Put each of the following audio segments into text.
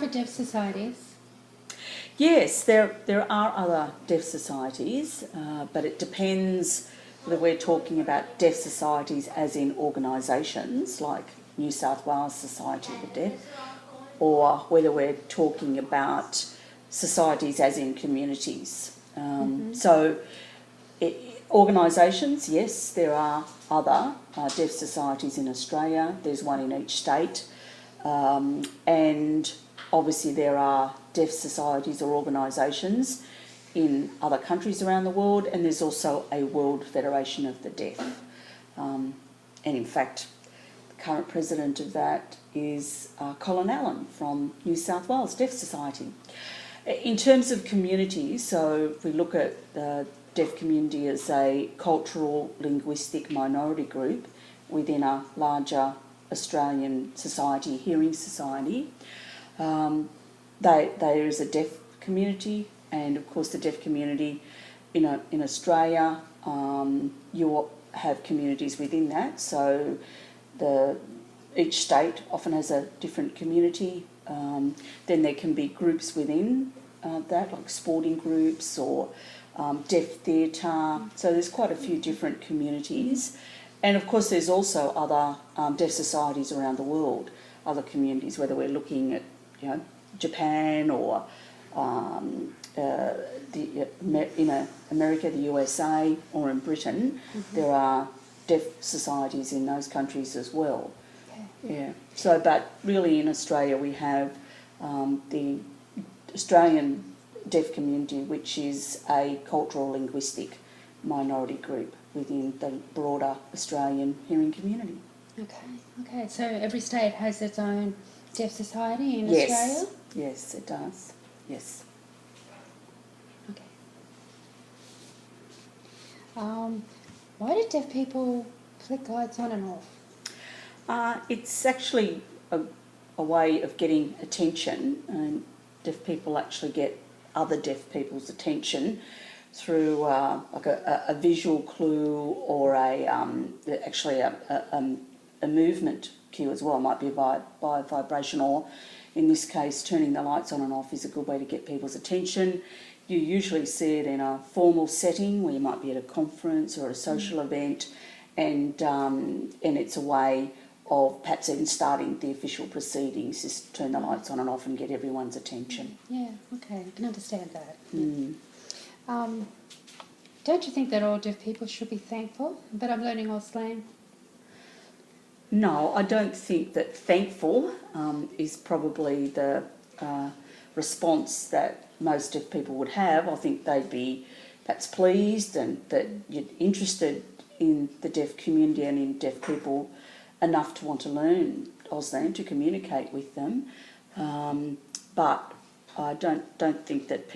other deaf societies? Yes, there are other deaf societies, but it depends whether we're talking about deaf societies as in organisations like New South Wales Society of the Deaf, or whether we're talking about societies as in communities. So organisations, yes, there are other deaf societies in Australia. There's one in each state. And obviously there are deaf societies or organisations in other countries around the world, and there's also a World Federation of the Deaf. And in fact, the current president of that is Colin Allen from New South Wales Deaf Society. In terms of communities, so if we look at the deaf community as a cultural linguistic minority group within a larger Australian society, hearing society, there is a deaf community, and of course the deaf community in Australia, you have communities within that, so each state often has a different community. Then there can be groups within that, like sporting groups or deaf theatre, so there's quite a few different communities. And of course there's also other deaf societies around the world, other communities, whether we're looking at Japan or America, the USA, or in Britain. There are deaf societies in those countries as well. Yeah. So, but really in Australia we have the Australian deaf community, which is a cultural linguistic minority group within the broader Australian hearing community. Okay. So every state has its own deaf society in Australia? Yes, it does. Yes. Okay. Why do deaf people flick lights on and off? It's actually a way of getting attention, and deaf people actually get other deaf people's attention through like a visual clue or actually a movement cue as well. It might be by vibration, or in this case turning the lights on and off is a good way to get people's attention. You usually see it in a formal setting where you might be at a conference or a social event, and it's a way of perhaps even starting the official proceedings, just turn the lights on and off and get everyone's attention. Yeah, okay, I can understand that. Don't you think that all deaf people should be thankful that I'm learning Auslan? No, I don't think that thankful is probably the response that most deaf people would have. I think they'd be perhaps pleased and that you're interested in the deaf community and in deaf people enough to want to learn Auslan, to communicate with them. But I don't think that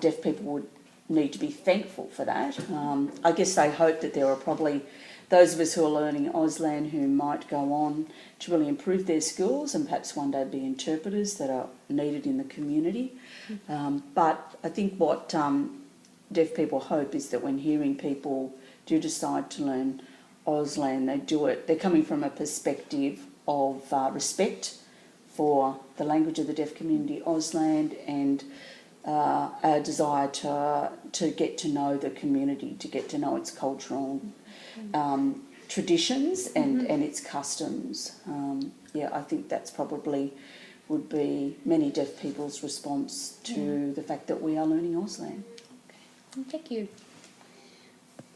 deaf people would need to be thankful for that. I guess they hope that there are probably those of us who are learning Auslan who might go on to really improve their skills and perhaps one day be interpreters that are needed in the community. But I think what deaf people hope is that when hearing people do decide to learn Auslan, they do it. They're coming from a perspective of respect for the language of the deaf community, Auslan, and a desire to get to know the community, to get to know its cultural traditions and its customs. I think that's probably would be many deaf people's response to the fact that we are learning Auslan. Okay, thank you.